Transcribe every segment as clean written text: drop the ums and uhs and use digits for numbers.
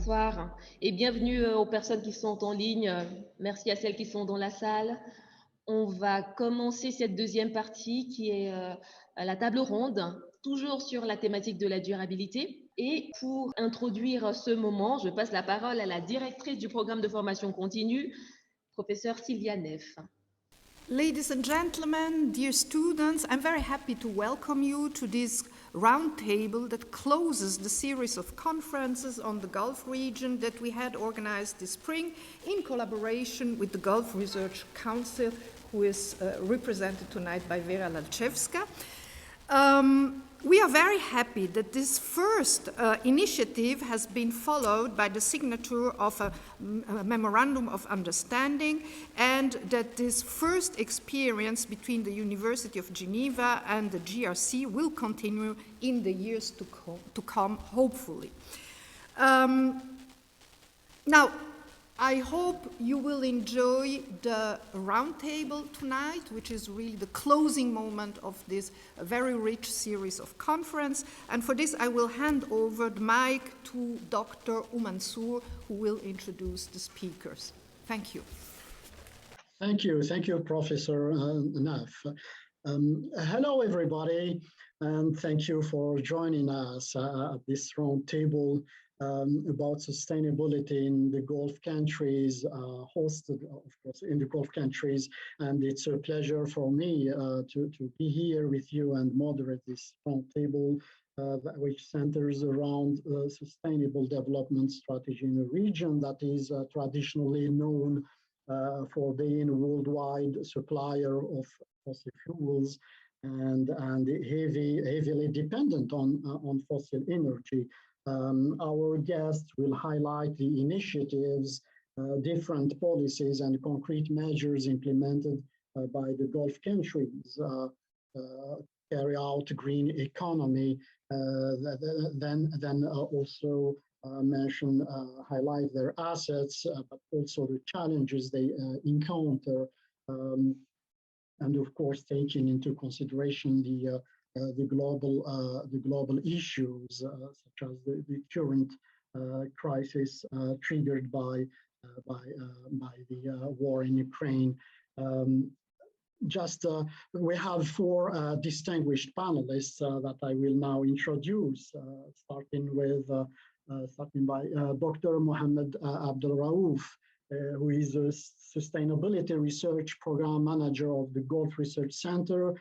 bonsoir et bienvenue aux personnes qui sont en ligne. Merci à celles qui sont dans la salle. On va commencer cette deuxième partie qui est la table ronde, toujours sur la thématique de la durabilité. Et pour introduire ce moment, je passe la parole à la directrice du programme de formation continue, professeure Sylvia Neff. Ladies and gentlemen, dear students, I'm very happy to welcome you to this roundtable that closes the series of conferences on the Gulf region that we had organized this spring in collaboration with the Gulf Research Council, who is represented tonight by Vera Lalchevska. We are very happy that this first initiative has been followed by the signature of a memorandum of understanding, and that this first experience between the University of Geneva and the GRC will continue in the years to come, hopefully. Now, I hope you will enjoy the roundtable tonight, which is really the closing moment of this very rich series of conference. And for this, I will hand over the mic to Dr. Oumansour, who will introduce the speakers. Thank you. Thank you, Professor Neff. Hello, everybody, and thank you for joining us at this roundtable about sustainability in the Gulf countries, hosted, of course, in the Gulf countries. And it's a pleasure for me to be here with you and moderate this roundtable, which centers around sustainable development strategy in a region that is traditionally known for being a worldwide supplier of fossil fuels and heavily dependent on fossil energy. Our guests will highlight the initiatives, different policies and concrete measures implemented by the Gulf countries, carry out green economy, then also highlight their assets, but also the challenges they encounter, and of course taking into consideration the global issues such as the current crisis triggered by the war in Ukraine. We have four distinguished panelists that I will now introduce, starting by Dr. Mohammed Abdelraouf, who is a Sustainability Research Program Manager of the Gulf Research Center.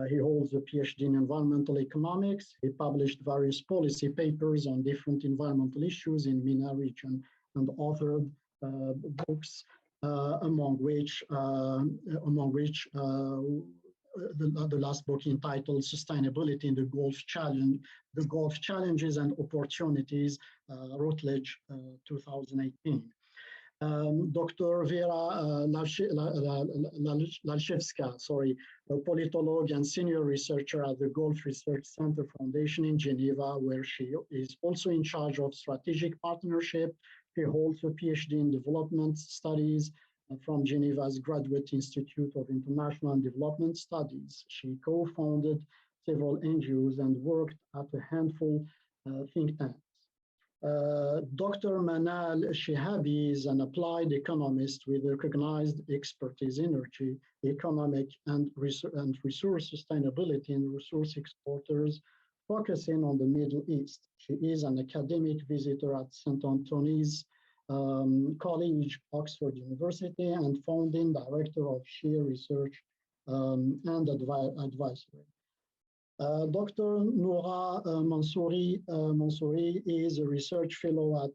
He holds a PhD in environmental economics. He published various policy papers on different environmental issues in MENA region and authored books, among which the last book entitled "Sustainability in the Gulf Challenges and Opportunities," Routledge, 2018. Dr. Vera Lalchevska, a politologue and senior researcher at the Gulf Research Center Foundation in Geneva, where she is also in charge of strategic partnership. She holds a PhD in development studies from Geneva's Graduate Institute of International and Development Studies. She co-founded several NGOs and worked at a handful think tanks. Dr. Manal Shehab is an applied economist with recognized expertise in energy, economic and resource sustainability and resource exporters, focusing on the Middle East. She is an academic visitor at St. Antony's College, Oxford University, and founding director of SHEAR Research and Advisory. Dr. Noura Mansouri is a research fellow at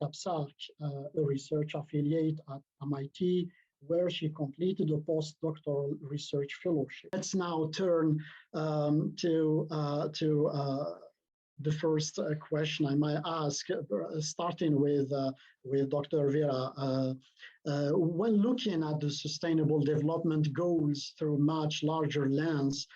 CAPSARC, a research affiliate at MIT, where she completed a postdoctoral research fellowship. Let's now turn to the first question I might ask, starting with Dr. Vera. When looking at the sustainable development goals through much larger lens,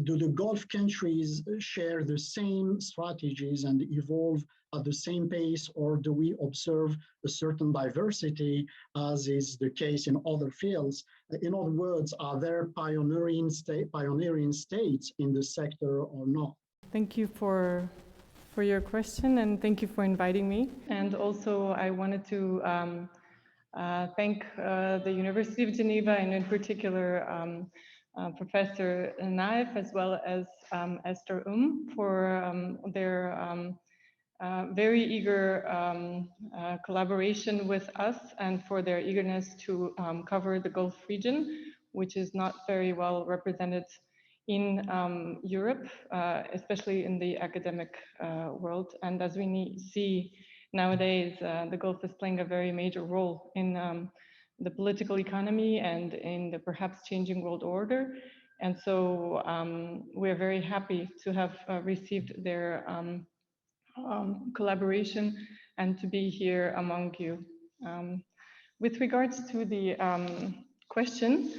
do the Gulf countries share the same strategies and evolve at the same pace, or do we observe a certain diversity, as is the case in other fields? In other words, are there pioneering states in the sector or not? Thank you for for your question, and thank you for inviting me. And also, I wanted to thank the University of Geneva, and in particular, Professor Naif, as well as Esther for their very eager collaboration with us, and for their eagerness to cover the Gulf region, which is not very well represented in Europe, especially in the academic world. And as we see nowadays, the Gulf is playing a very major role in the political economy and in the perhaps changing world order. And so we're very happy to have received their collaboration and to be here among you. With regards to the question,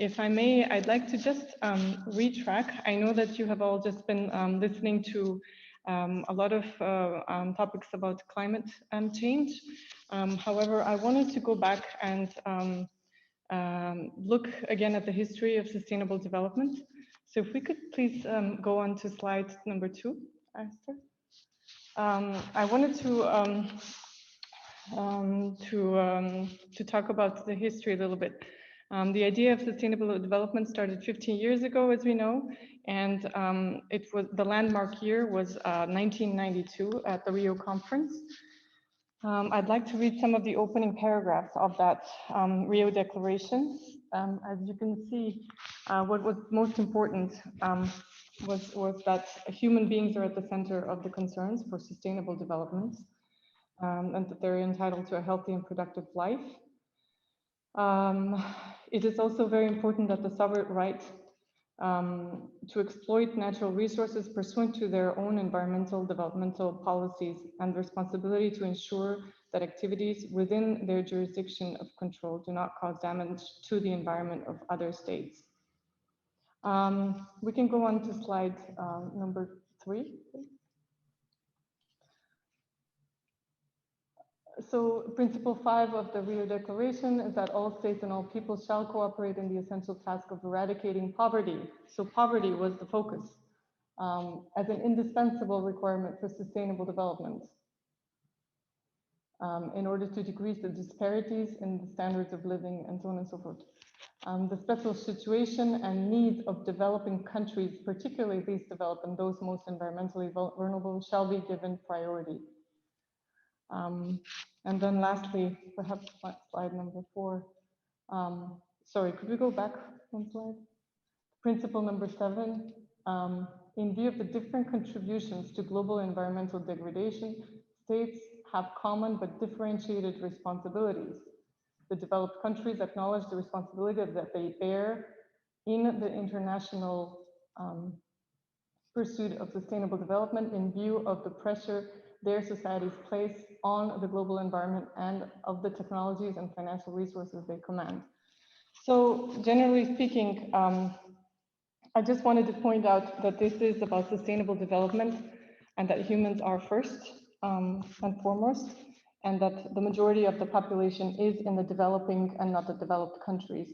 if I may, I'd like to just retrack. I know that you have all just been listening to a lot of topics about climate change. However, I wanted to go back and look again at the history of sustainable development. So if we could please go on to slide number 2, Esther. I wanted to talk about the history a little bit. The idea of sustainable development started 15 years ago, as we know, and it was the landmark year was 1992 at the Rio conference. I'd like to read some of the opening paragraphs of that Rio Declaration. As you can see, what was most important was that human beings are at the center of the concerns for sustainable development, and that they're entitled to a healthy and productive life. It is also very important that the sovereign right to exploit natural resources pursuant to their own environmental developmental policies, and the responsibility to ensure that activities within their jurisdiction of control do not cause damage to the environment of other states. We can go on to slide number 3. So principle 5 of the Rio Declaration is that all states and all peoples shall cooperate in the essential task of eradicating poverty. So poverty was the focus as an indispensable requirement for sustainable development in order to decrease the disparities in the standards of living and so on and so forth. The special situation and needs of developing countries, particularly least developed and those most environmentally vulnerable, shall be given priority. And then lastly, perhaps slide number 4. Sorry, could we go back one slide? Principle number 7. In view of the different contributions to global environmental degradation, states have common but differentiated responsibilities. The developed countries acknowledge the responsibility that they bear in the international pursuit of sustainable development in view of the pressure their societies place on the global environment and of the technologies and financial resources they command. So generally speaking, I just wanted to point out that this is about sustainable development and that humans are first and foremost, and that the majority of the population is in the developing and not the developed countries.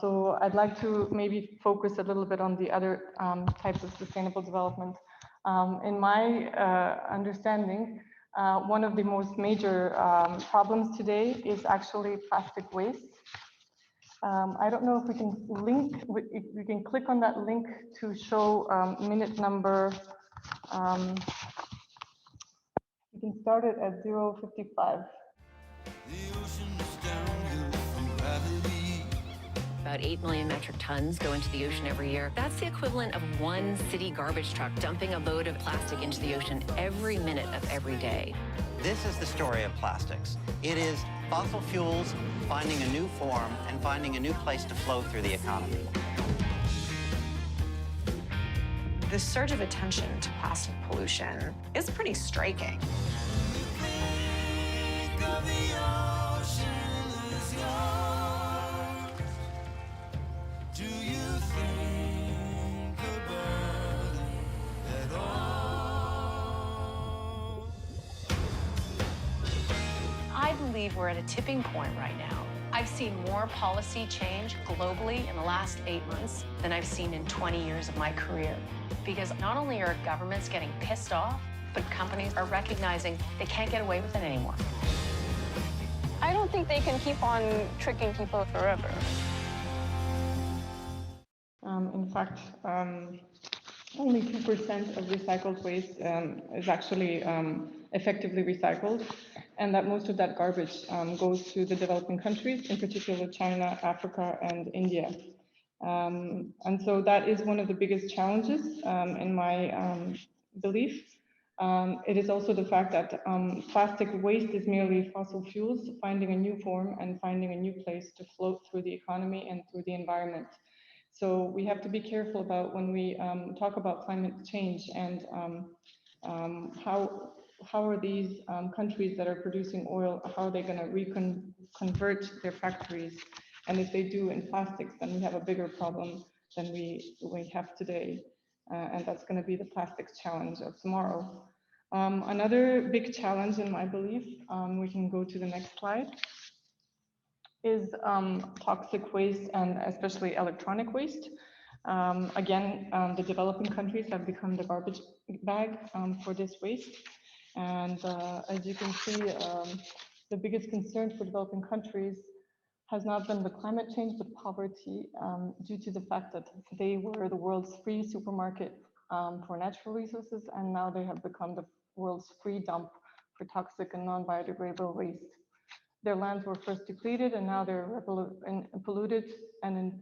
So I'd like to maybe focus a little bit on the other types of sustainable development. In my understanding, one of the most major problems today is actually plastic waste. I don't know if we can if we can click on that link to show minute number. We can start it at 0:55. About 8 million metric tons go into the ocean every year. That's the equivalent of one city garbage truck dumping a load of plastic into the ocean every minute of every day. This is the story of plastics. It is fossil fuels finding a new form and finding a new place to flow through the economy. The surge of attention to plastic pollution is pretty striking. I believe we're at a tipping point right now. I've seen more policy change globally in the last 8 months than I've seen in 20 years of my career. Because not only are governments getting pissed off, but companies are recognizing they can't get away with it anymore. I don't think they can keep on tricking people forever. In fact, only 2% of recycled waste is actually effectively recycled, and that most of that garbage goes to the developing countries, in particular China, Africa, and India. And so that is one of the biggest challenges in my belief. It is also the fact that plastic waste is merely fossil fuels finding a new form and finding a new place to float through the economy and through the environment. So we have to be careful about when we talk about climate change and how are these countries that are producing oil, how are they going to reconvert their factories? And if they do in plastics, then we have a bigger problem than we have today. And that's going to be the plastics challenge of tomorrow. Another big challenge in my belief, we can go to the next slide, is toxic waste and especially electronic waste. Again, the developing countries have become the garbage bag for this waste. And as you can see, the biggest concern for developing countries has not been the climate change, but poverty, due to the fact that they were the world's free supermarket for natural resources, and now they have become the world's free dump for toxic and non-biodegradable waste. Their lands were first depleted, and now they're polluted and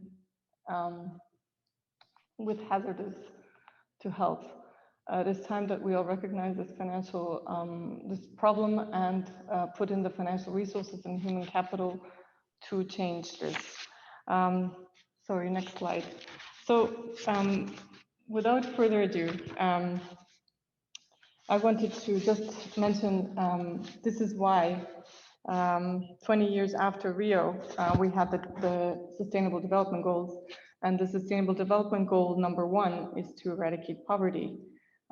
with hazardous to health. It is time that we all recognize this this problem and put in the financial resources and human capital to change this. Sorry, next slide. So without further ado, I wanted to just mention this is why 20 years after Rio, we had the Sustainable Development Goals, and the Sustainable Development Goal #1 is to eradicate poverty,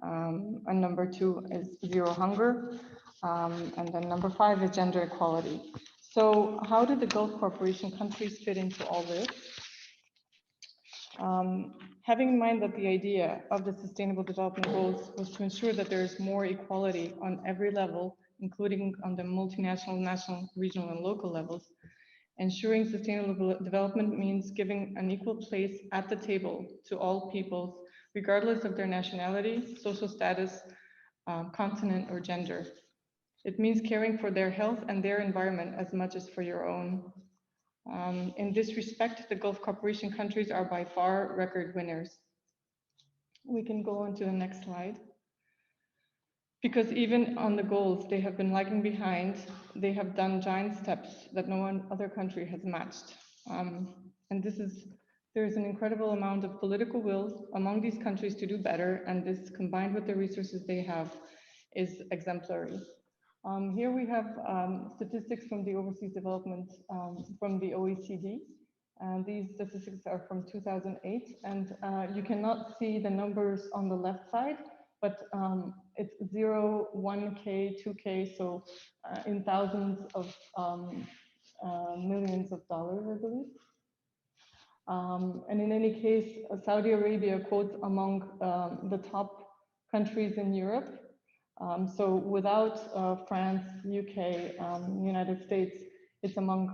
and #2 is zero hunger, and then #5 is gender equality. So how did the Gulf Cooperation countries fit into all this? Having in mind that the idea of the Sustainable Development Goals was to ensure that there is more equality on every level, including on the multinational, national, regional, and local levels. Ensuring sustainable development means giving an equal place at the table to all peoples, regardless of their nationality, social status, continent, or gender. It means caring for their health and their environment as much as for your own. In this respect, the Gulf Cooperation countries are by far record winners. We can go on to the next slide. Because even on the goals, they have been lagging behind. They have done giant steps that no other country has matched. And there's an incredible amount of political will among these countries to do better, and this, combined with the resources they have, is exemplary. Here we have statistics from the overseas development from the OECD. And these statistics are from 2008, and you cannot see the numbers on the left side, but it's 0, 1K, 2K, so in thousands of millions of dollars, I believe. And in any case, Saudi Arabia quotes among the top countries in Europe. So without France, UK, United States, it's among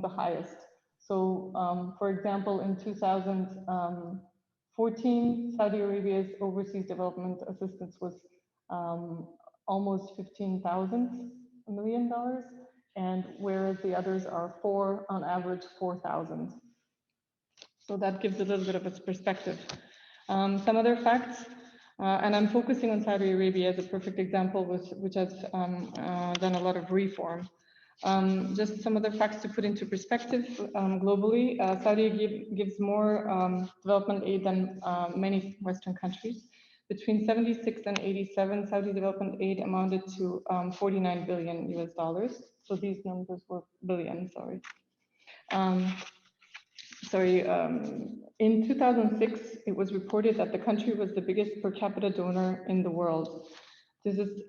the highest. So for example, in 2014, Saudi Arabia's overseas development assistance was almost $15,000 million, and whereas the others are on average 4,000. So that gives a little bit of its perspective. Some other facts, and I'm focusing on Saudi Arabia as a perfect example, which has done a lot of reform. Just some other facts to put into perspective globally. Saudi gives more development aid than many Western countries. Between 76 and 87, Saudi development aid amounted to $49 billion US. So these numbers were billion, sorry. In 2006, it was reported that the country was the biggest per capita donor in the world. This is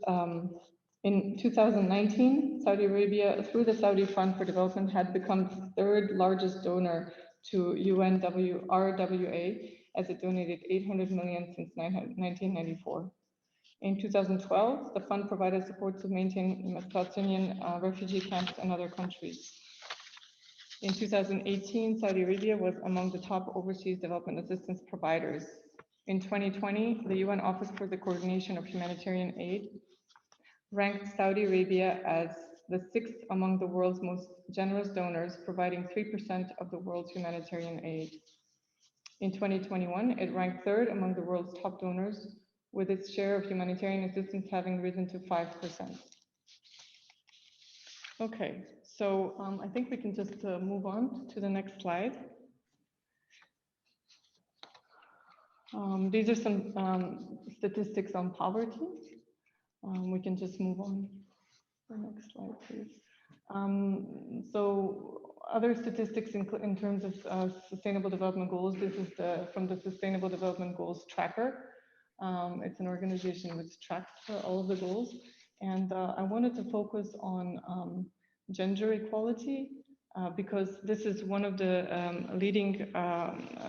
in 2019, Saudi Arabia, through the Saudi Fund for Development, had become the third largest donor to UNRWA, as it donated $800 million since 1994. In 2012, the fund provided support to maintain Palestinian refugee camps in other countries. In 2018, Saudi Arabia was among the top overseas development assistance providers. In 2020, the UN Office for the Coordination of Humanitarian Aid ranked Saudi Arabia as the 6th among the world's most generous donors, providing 3% of the world's humanitarian aid. In 2021, it ranked 3rd among the world's top donors, with its share of humanitarian assistance having risen to 5%. Okay, so I think we can just move on to the next slide. These are some statistics on poverty. We can just move on. The next slide, please. So other statistics in terms of sustainable development goals. This is from the Sustainable Development Goals Tracker. It's an organization which tracks all of the goals. And I wanted to focus on gender equality because this is one of the leading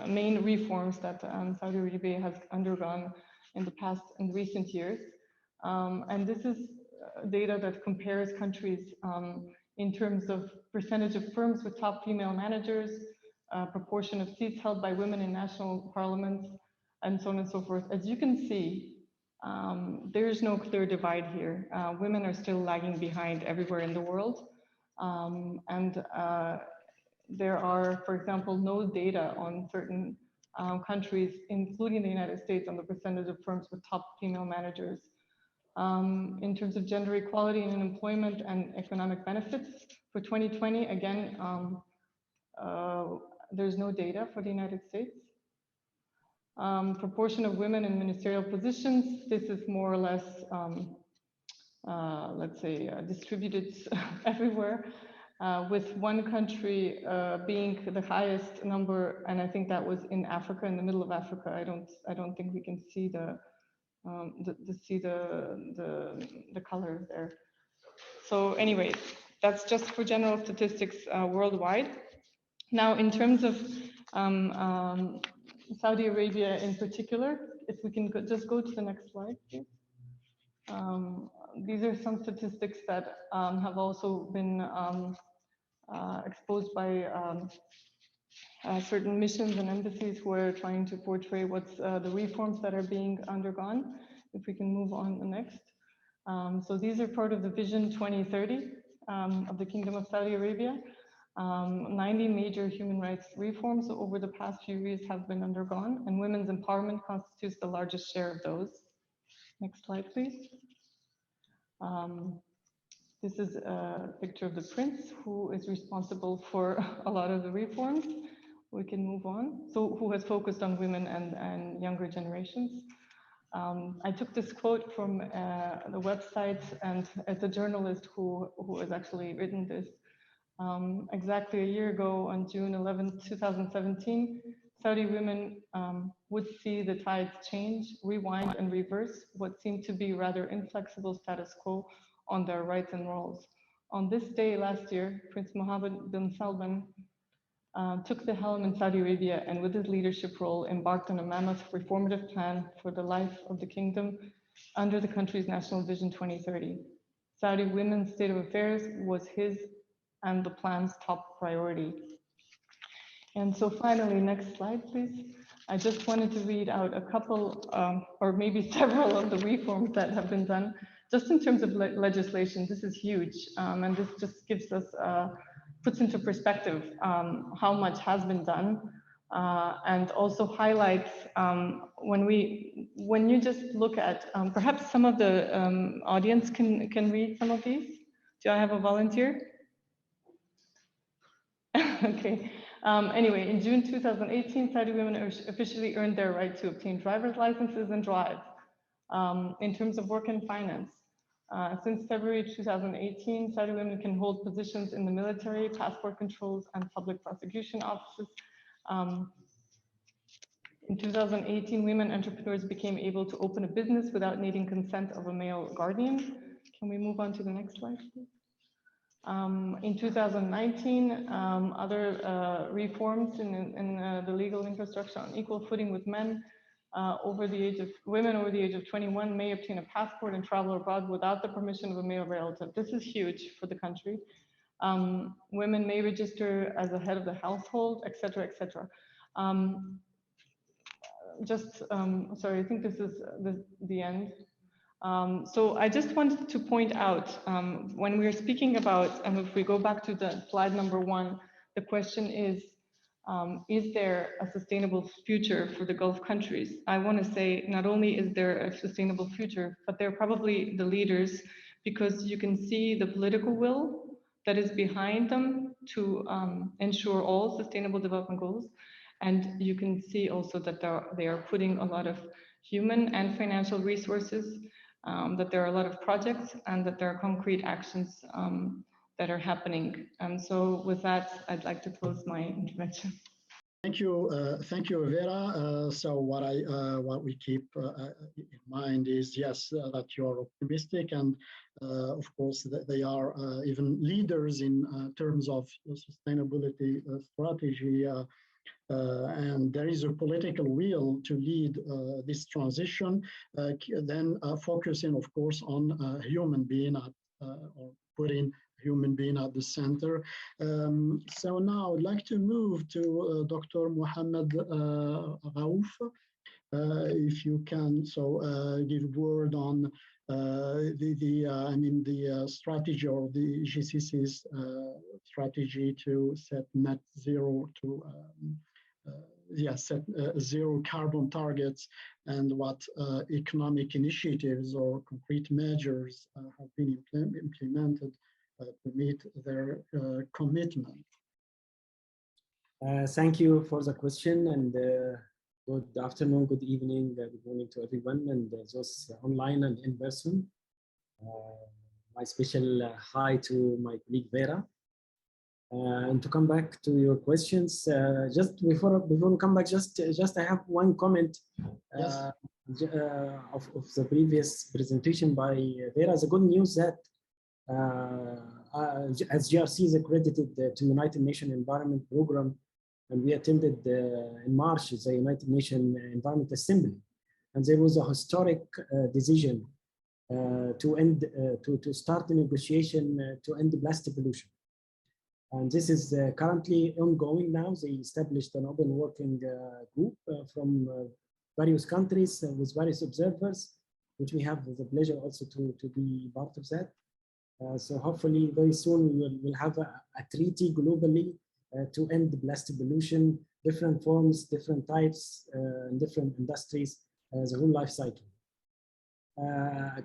main reforms that Saudi Arabia has undergone in recent years. And this is data that compares countries in terms of percentage of firms with top female managers, proportion of seats held by women in national parliaments, and so on and so forth. As you can see, there is no clear divide here. Women are still lagging behind everywhere in the world. There are, for example, no data on certain countries, including the United States, on the percentage of firms with top female managers. In terms of gender equality in employment and economic benefits for 2020, again, there's no data for the United States. Proportion of women in ministerial positions, this is more or less, let's say, distributed everywhere, with one country being the highest number, and I think that was in Africa, in the middle of Africa. I don't think we can see the color there. So anyway, that's just for general statistics worldwide. Now, in terms of Saudi Arabia in particular, if we can just go to the next slide, please. These are some statistics that have also been exposed by certain missions and embassies who are trying to portray what's the reforms that are being undergone. If we can move on the next. So these are part of the Vision 2030 of the Kingdom of Saudi Arabia. 90 major human rights reforms over the past few years have been undergone, and women's empowerment constitutes the largest share of those. Next slide, please. This is a picture of the prince who is responsible for a lot of the reforms. We can move on. So who has focused on women and younger generations. I took this quote from the website, and it's a journalist who has actually written this. Exactly a year ago, on June 11, 2017, Saudi women would see the tides change, rewind, and reverse what seemed to be rather inflexible status quo on their rights and roles. On this day last year, Prince Mohammed bin Salman took the helm in Saudi Arabia, and with his leadership role embarked on a mammoth reformative plan for the life of the kingdom under the country's National Vision 2030. Saudi women's state of affairs was his and the plan's top priority. And so finally, next slide, please. I just wanted to read out a couple, or maybe several of the reforms that have been done, just in terms of legislation. This is huge, and this just gives us, puts into perspective how much has been done, and also highlights when you just look at, perhaps some of the audience can read some of these. Do I have a volunteer? Okay. Anyway, in June 2018, Saudi women officially earned their right to obtain driver's licenses and drive. In terms of work and finance, since February 2018, Saudi women can hold positions in the military, passport controls, and public prosecution offices. In 2018, women entrepreneurs became able to open a business without needing consent of a male guardian. Can we move on to the next slide, please? In 2019, other reforms in the legal infrastructure on equal footing with men women over the age of 21 may obtain a passport and travel abroad without the permission of a male relative. This is huge for the country. Women may register as a head of the household, etc., etc. Sorry, I think this is the end. So I just wanted to point out, when we're speaking about, and if we go back to the slide number 1, the question is there a sustainable future for the Gulf countries? I want to say not only is there a sustainable future, but they're probably the leaders, because you can see the political will that is behind them to ensure all sustainable development goals. And you can see also that they are putting a lot of human and financial resources, that there are a lot of projects, and that there are concrete actions that are happening. And so with that, I'd like to close my intervention. Thank you, Vera. So what we keep in mind is, yes, that you are optimistic, and of course they are even leaders in terms of sustainability strategy, and there is a political will to lead this transition. Then focusing, of course, on human being or putting human being at the center. So now I'd like to move to Dr. Mohammed Raouf, if you can give a word on the strategy, or the GCC's strategy to set net zero to set zero carbon targets, and what economic initiatives or concrete measures have been implemented to meet their commitment. Thank you for the question, and good afternoon, good evening, good morning to everyone, and those online and in person. My special hi to my colleague Vera. And to come back to your questions, just before we come back, just I have one comment of the previous presentation by Vera. The good news that as GRC is accredited to United Nations Environment Programme, and we attended in March the United Nations Environment Assembly, and there was a historic decision to start a negotiation to end the plastic pollution. And this is currently ongoing now. They established an open working group from various countries with various observers, which we have the pleasure also to be part of that. So hopefully very soon we'll have a treaty globally to end the plastic pollution, different forms, different types, different industries, the whole life cycle.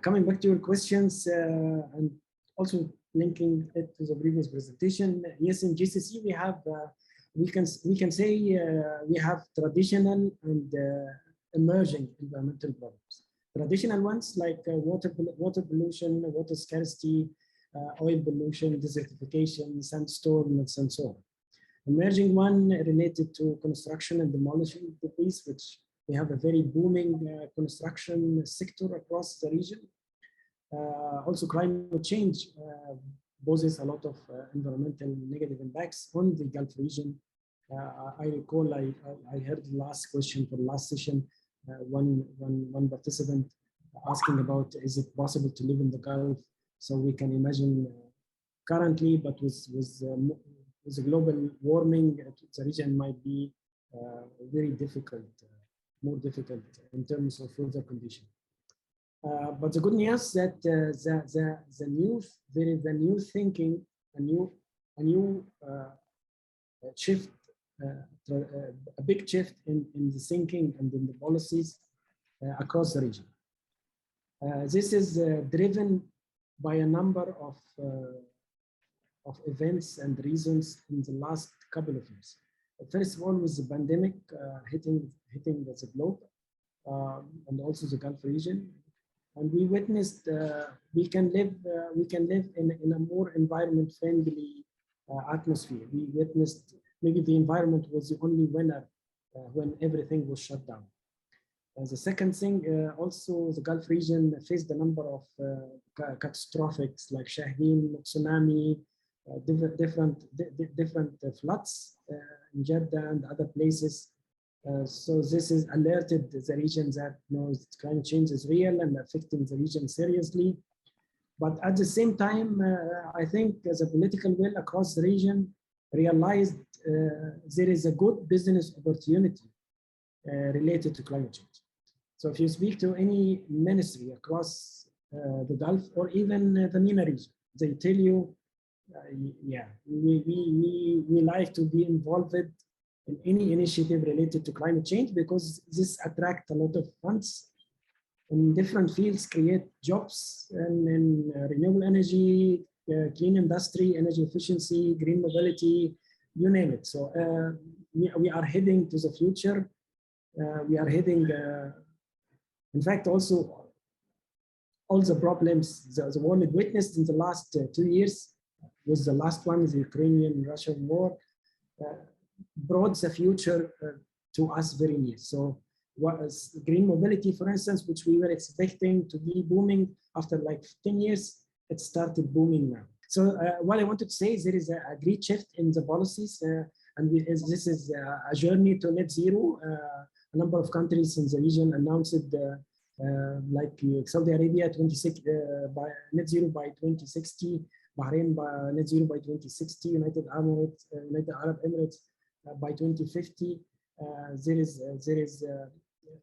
Coming back to your questions, and also linking it to the previous presentation, yes, in GCC we have, we can say we have traditional and emerging environmental problems. Traditional ones like water pollution, water scarcity, oil pollution, desertification, sandstorms, and so on. Emerging one related to construction and demolition debris, which we have a very booming construction sector across the region. Also, climate change poses a lot of environmental negative impacts on the Gulf region. I recall I heard the last question for the last session, one participant asking about, is it possible to live in the Gulf? So we can imagine currently, but with the global warming, the region might be very difficult, more difficult in terms of further conditions. But the good news that there is a new thinking, a new shift, a big shift in the thinking and in the policies across the region. This is driven by a number of events and reasons in the last couple of years. First of all, with the pandemic hitting the globe and also the Gulf region. And we witnessed we can live in a more environment-friendly atmosphere. We witnessed maybe the environment was the only winner when everything was shut down. The second thing, also the Gulf region faced a number of catastrophics like Shaheen, tsunami, different floods in Jeddah and other places. So this is alerted the region that climate change is real and affecting the region seriously. But at the same time, I think the political will across the region realized there is a good business opportunity related to climate change. So if you speak to any ministry across the Gulf or even the MENA region, they tell you, yeah, we like to be involved in any initiative related to climate change because this attracts a lot of funds in different fields, create jobs and in renewable energy, clean industry, energy efficiency, green mobility, you name it. So we are heading to the future. We are heading, in fact, also all the problems the world witnessed in the last 2 years, was the last one, the Ukrainian-Russian war, brought the future to us very near. So was green mobility, for instance, which we were expecting to be booming after like 10 years, it started booming now. So what I wanted to say is there is a great shift in the policies, and this is a journey to net zero. A number of countries in the region announced like Saudi Arabia, 26 by net zero by 2060, Bahrain by net zero by 2060, United Arab Emirates by 2050. There is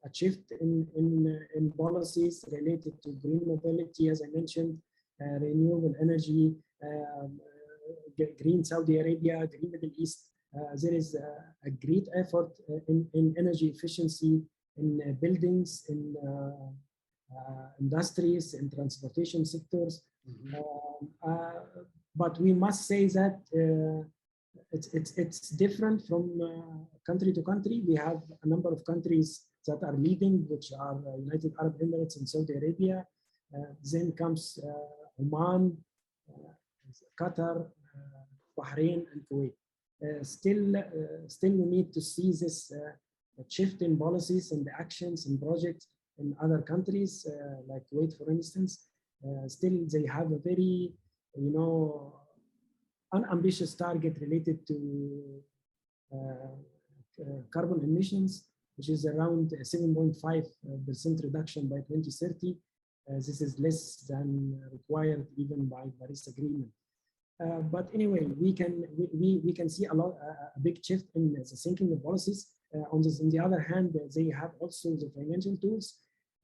a shift in policies related to green mobility, as I mentioned, renewable energy, green Saudi Arabia, green Middle East. There is a great effort in energy efficiency, in buildings, in industries, in transportation sectors. But we must say that it's different from country to country. We have a number of countries that are leading, which are United Arab Emirates and Saudi Arabia. Then comes Oman, Qatar, Bahrain, and Kuwait. Still, we need to see this shift in policies and the actions and projects in other countries, like Kuwait, for instance. Still, they have a very, unambitious target related to carbon emissions, which is around 7.5% reduction by 2030. This is less than required even by Paris Agreement. But anyway, we can see a big shift in the thinking of policies. On the other hand, they have also the financial tools.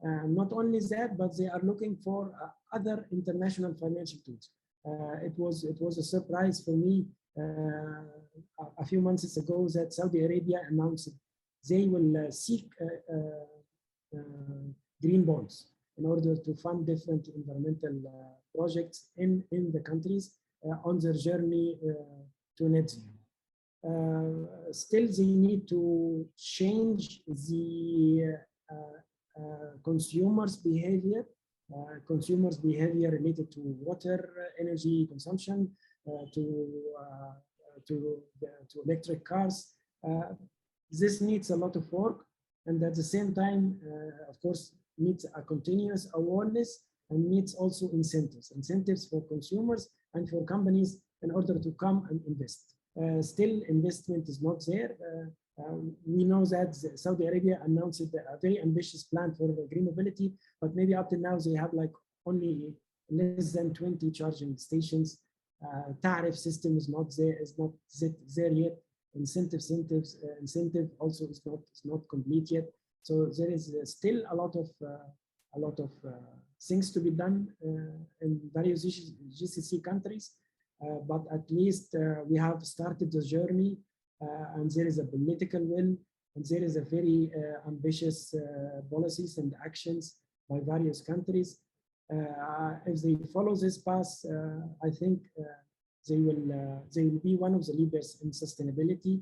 Not only that, but they are looking for other international financial tools. It was a surprise for me a few months ago that Saudi Arabia announced they will seek green bonds in order to fund different environmental projects in the countries on their journey to net zero. Still, they need to change the consumers' behavior. Consumers' behavior related to water, energy consumption, to electric cars. This needs a lot of work, and at the same time, of course, needs a continuous awareness and needs also incentives for consumers and for companies in order to come and invest. Still, investment is not there. We know that Saudi Arabia announced a very ambitious plan for green mobility, but maybe up to now they have like only less than 20 charging stations. Tariff system is not there yet. Incentive also is not complete yet. So there is still a lot of things to be done in various GCC countries, but at least we have started the journey, and there is a political will, and there is a very ambitious policies and actions by various countries. If they follow this path, I think they will be one of the leaders in sustainability,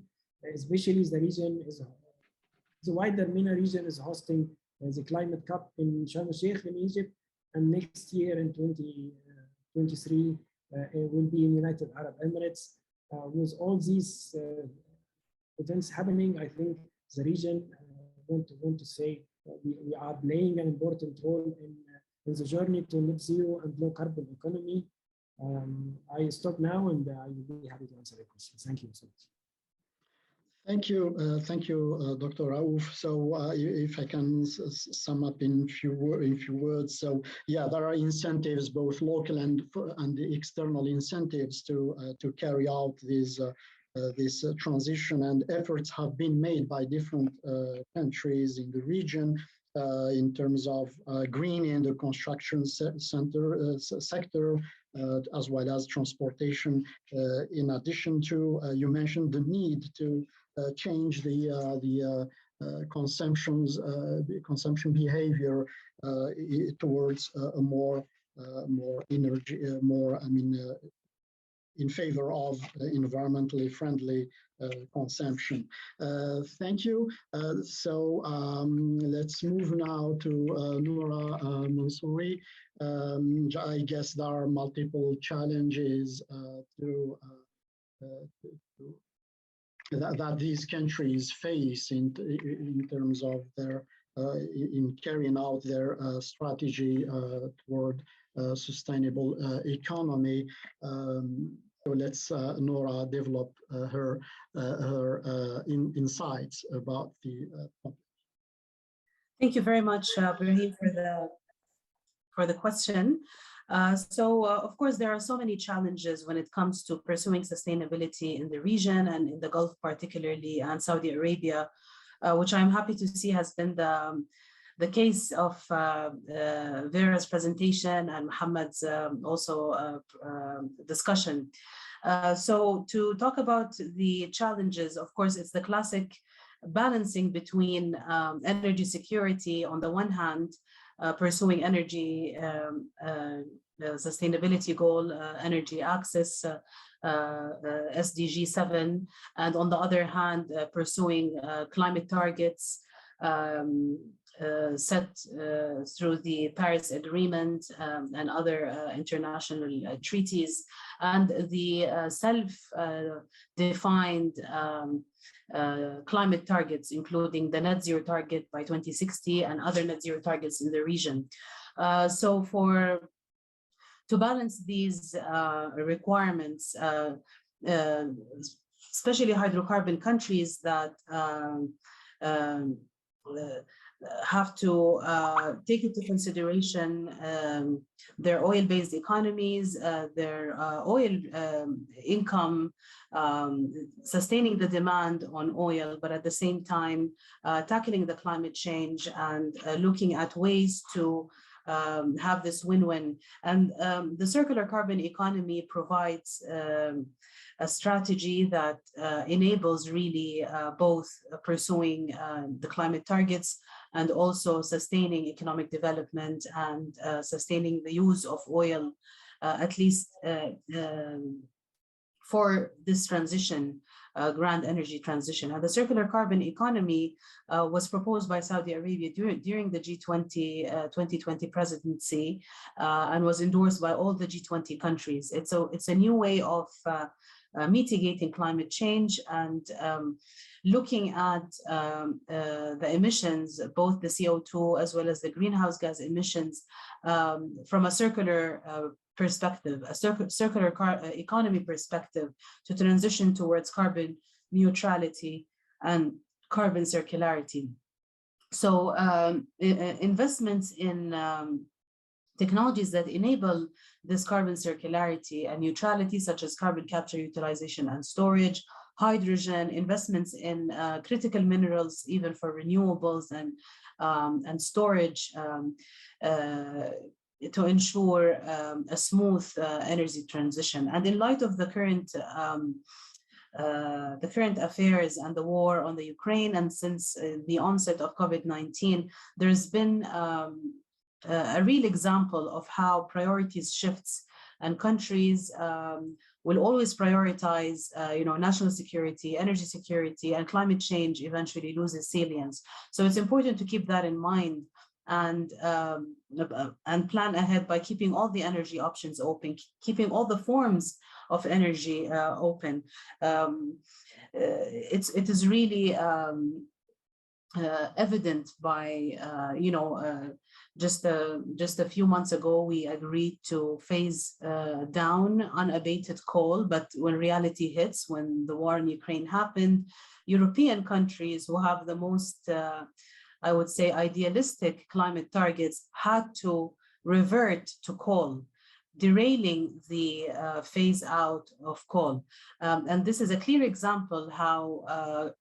especially the region is. The wider MENA region is hosting the Climate Cup in Sharm el-Sheikh in Egypt, and next year in 2023 it will be in United Arab Emirates. With all these events happening, I think the region want to say we are playing an important role in the journey to net zero and low carbon economy. I stop now, and I will be happy to answer your questions. Thank you so much. Thank you, Dr. Raouf. So, if I can sum up in few words, so yeah, there are incentives, both local and the external incentives to carry out this transition, and efforts have been made by different countries in the region in terms of greening the construction sector, as well as transportation. In addition to, you mentioned the need to change the consumption behavior towards a more energy, in favor of environmentally friendly consumption. Thank you. So let's move now to Noura Mansouri. I guess there are multiple challenges that these countries face in terms of their in carrying out their strategy toward sustainable economy. So let's Noura develop her insights about the topic. Thank you very much, Brahim, for the question. Of course, there are so many challenges when it comes to pursuing sustainability in the region and in the Gulf particularly, and Saudi Arabia, which I'm happy to see has been the case of Vera's presentation and Mohammed's also discussion. So to talk about the challenges, of course, it's the classic balancing between energy security on the one hand, pursuing energy sustainability goal, energy access, SDG 7, and on the other hand, pursuing climate targets set through the Paris Agreement and other international treaties, and the self-defined climate targets, including the net zero target by 2060 and other net zero targets in the region. So to balance these requirements, especially hydrocarbon countries that have to take into consideration their oil-based economies, their oil income, sustaining the demand on oil, but at the same time tackling the climate change and looking at ways to have this win-win. And the circular carbon economy provides a strategy that enables really both pursuing the climate targets and also sustaining economic development and sustaining the use of oil, at least for this transition, grand energy transition. And the circular carbon economy was proposed by Saudi Arabia during the G20 2020 presidency and was endorsed by all the G20 countries. It's a new way of mitigating climate change and looking at the emissions, both the CO2 as well as the greenhouse gas emissions from a circular perspective, a circular economy perspective, to transition towards carbon neutrality and carbon circularity. So investments in technologies that enable this carbon circularity and neutrality, such as carbon capture, utilization, and storage, hydrogen, investments in critical minerals, even for renewables and storage, to ensure a smooth energy transition. And in light of the current affairs and the war on the Ukraine, and since the onset of COVID-19, there's been a real example of how priorities shifts, and countries will always prioritize, national security, energy security, and climate change eventually loses salience. So it's important to keep that in mind and plan ahead by keeping all the energy options open, keeping all the forms of energy open. It is really evident by, just a few months ago, we agreed to phase down unabated coal, but when reality hits, when the war in Ukraine happened, European countries who have the most, I would say, idealistic climate targets had to revert to coal, derailing the phase out of coal. And this is a clear example how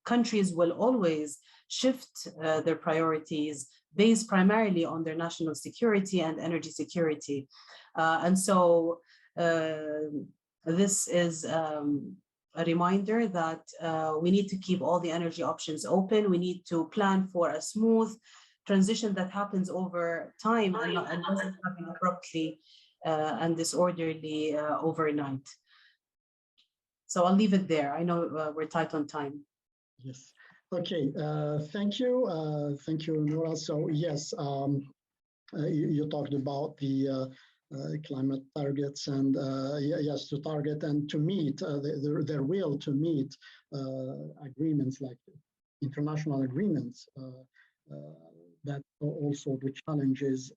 countries will always shift their priorities based primarily on their national security and energy security. And so this is a reminder that we need to keep all the energy options open. We need to plan for a smooth transition that happens over time and doesn't happen abruptly and disorderly overnight. So I'll leave it there. I know we're tight on time. Yes. Okay. Thank you. Thank you, Nora. So yes, you talked about the climate targets and yes, to target and to meet their will to meet agreements like international agreements. That also the challenges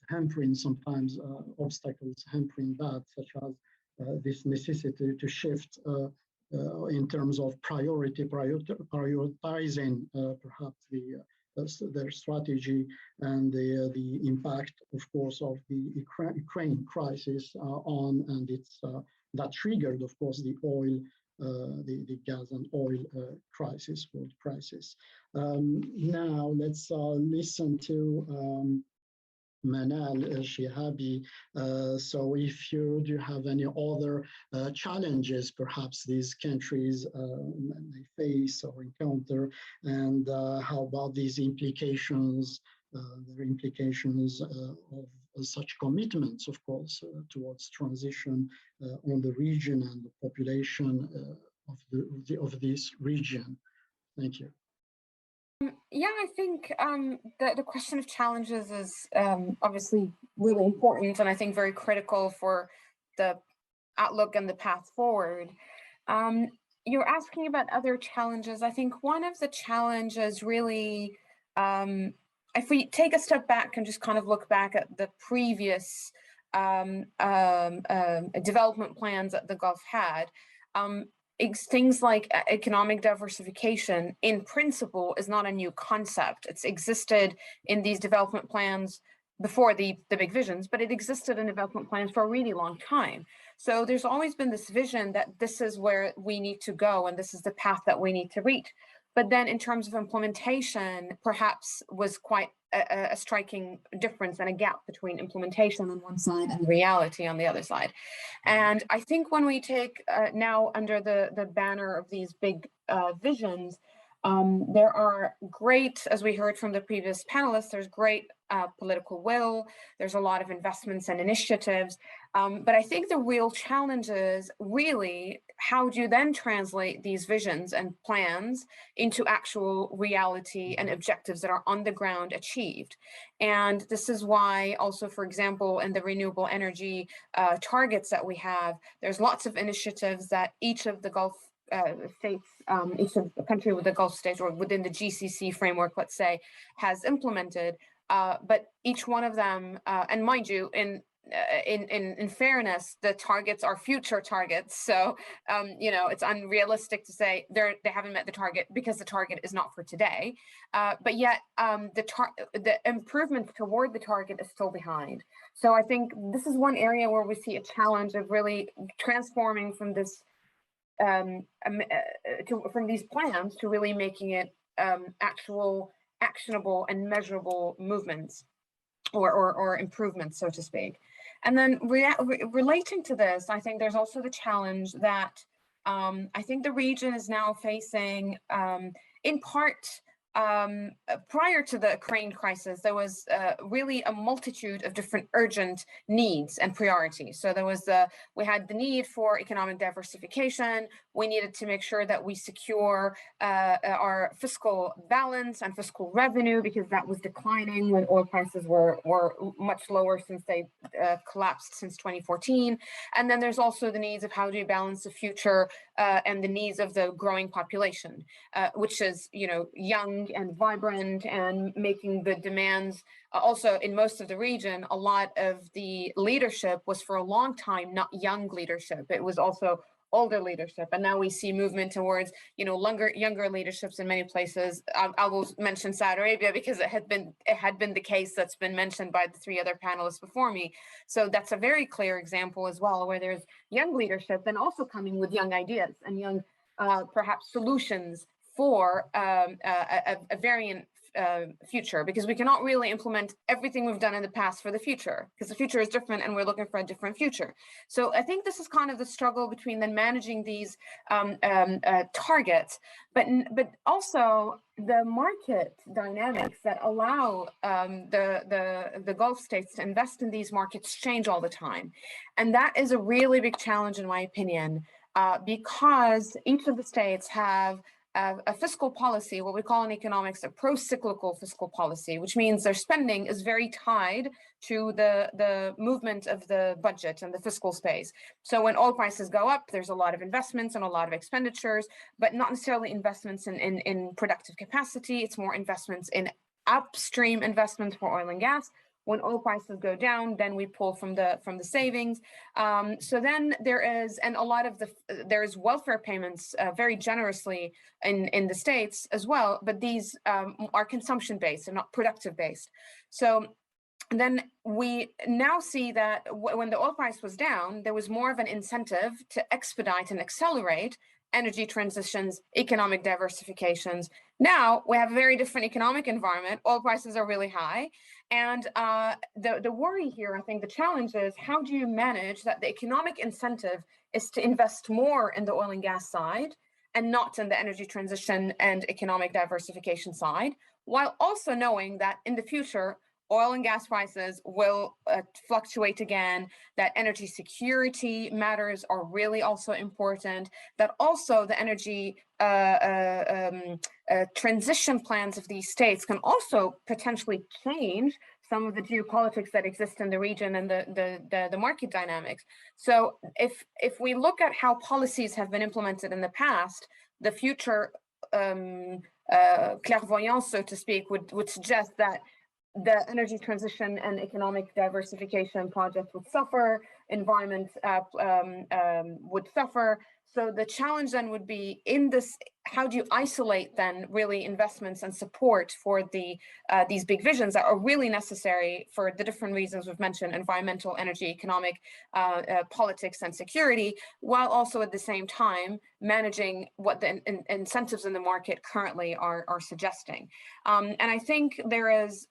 hampering sometimes obstacles hampering that, such as this necessity to shift in terms of prioritizing perhaps their strategy and the impact, of course, of the Ukraine crisis on, and it's that triggered, of course, the oil, the gas and oil crisis, world crisis. Now let's listen to Manal Shehab. So if you do have any other challenges perhaps these countries may face or encounter, and how about these implications, their implications of such commitments, of course, towards transition on the region and the population of this region. Thank you. Yeah, I think the question of challenges is obviously really important, and I think very critical for the outlook and the path forward. You're asking about other challenges. I think one of the challenges really, if we take a step back and just kind of look back at the previous development plans that the Gulf had, things like economic diversification in principle is not a new concept. It's existed in these development plans before the big visions, but it existed in development plans for a really long time. So there's always been this vision that this is where we need to go and this is the path that we need to reach. But then in terms of implementation, perhaps was quite a striking difference and a gap between implementation on one side and reality on the other side. And I think when we take now under the banner of these big visions, there are great, as we heard from the previous panelists, there's great political will, there's a lot of investments and initiatives, but I think the real challenge is really how do you then translate these visions and plans into actual reality and objectives that are on the ground achieved. And this is why also, for example, in the renewable energy targets that we have, there's lots of initiatives that each of the Gulf states, each of the country with the Gulf states or within the GCC framework, let's say, has implemented. But each one of them, and mind you, in fairness, the targets are future targets. So, you know, it's unrealistic to say they haven't met the target because the target is not for today. But yet the improvement toward the target is still behind. So I think this is one area where we see a challenge of really transforming from this from these plans to really making it actual, actionable and measurable movements or improvements, so to speak. And then relating to this, I think there's also the challenge that I think the region is now facing, in part, prior to the Ukraine crisis, there was really a multitude of different urgent needs and priorities. So there was we had the need for economic diversification. We needed to make sure that we secure our fiscal balance and fiscal revenue because that was declining when oil prices were much lower since they collapsed since 2014. And then there's also the needs of how do you balance the future and the needs of the growing population, which is, you know, young and vibrant and making the demands. Also in most of the region, a lot of the leadership was for a long time not young leadership. It was also older leadership, and now we see movement towards, you know, younger leaderships in many places. I will mention Saudi Arabia because it had been the case that's been mentioned by the three other panelists before me. So that's a very clear example as well, where there's young leadership and also coming with young ideas and young perhaps solutions for a variant future, because we cannot really implement everything we've done in the past for the future, because the future is different and we're looking for a different future. So I think this is kind of the struggle between then managing these targets, but also the market dynamics that allow the Gulf states to invest in these markets change all the time. And that is a really big challenge, in my opinion, because each of the states have a fiscal policy, what we call in economics a pro-cyclical fiscal policy, which means their spending is very tied to the movement of the budget and the fiscal space. So when oil prices go up, there's a lot of investments and a lot of expenditures, but not necessarily investments in productive capacity. It's more investments in upstream investments for oil and gas. When oil prices go down, then we pull from the savings. So then there is, and a lot of there is welfare payments very generously in the states as well, but these are consumption based and not productive based. So then we now see that when the oil price was down, there was more of an incentive to expedite and accelerate energy transitions, economic diversifications. Now we have a very different economic environment. Oil prices are really high. And the worry here, I think the challenge is, how do you manage that the economic incentive is to invest more in the oil and gas side and not in the energy transition and economic diversification side, while also knowing that in the future, oil and gas prices will fluctuate again, that energy security matters are really also important, that also the energy transition plans of these states can also potentially change some of the geopolitics that exist in the region and the market dynamics. So if we look at how policies have been implemented in the past, the future clairvoyance, so to speak, would suggest that the energy transition and economic diversification project would suffer, environment would suffer. So the challenge then would be in this, how do you isolate then really investments and support for these big visions that are really necessary for the different reasons we've mentioned, environmental, energy, economic, politics and security, while also at the same time managing what the incentives in the market currently are suggesting. And I think there is,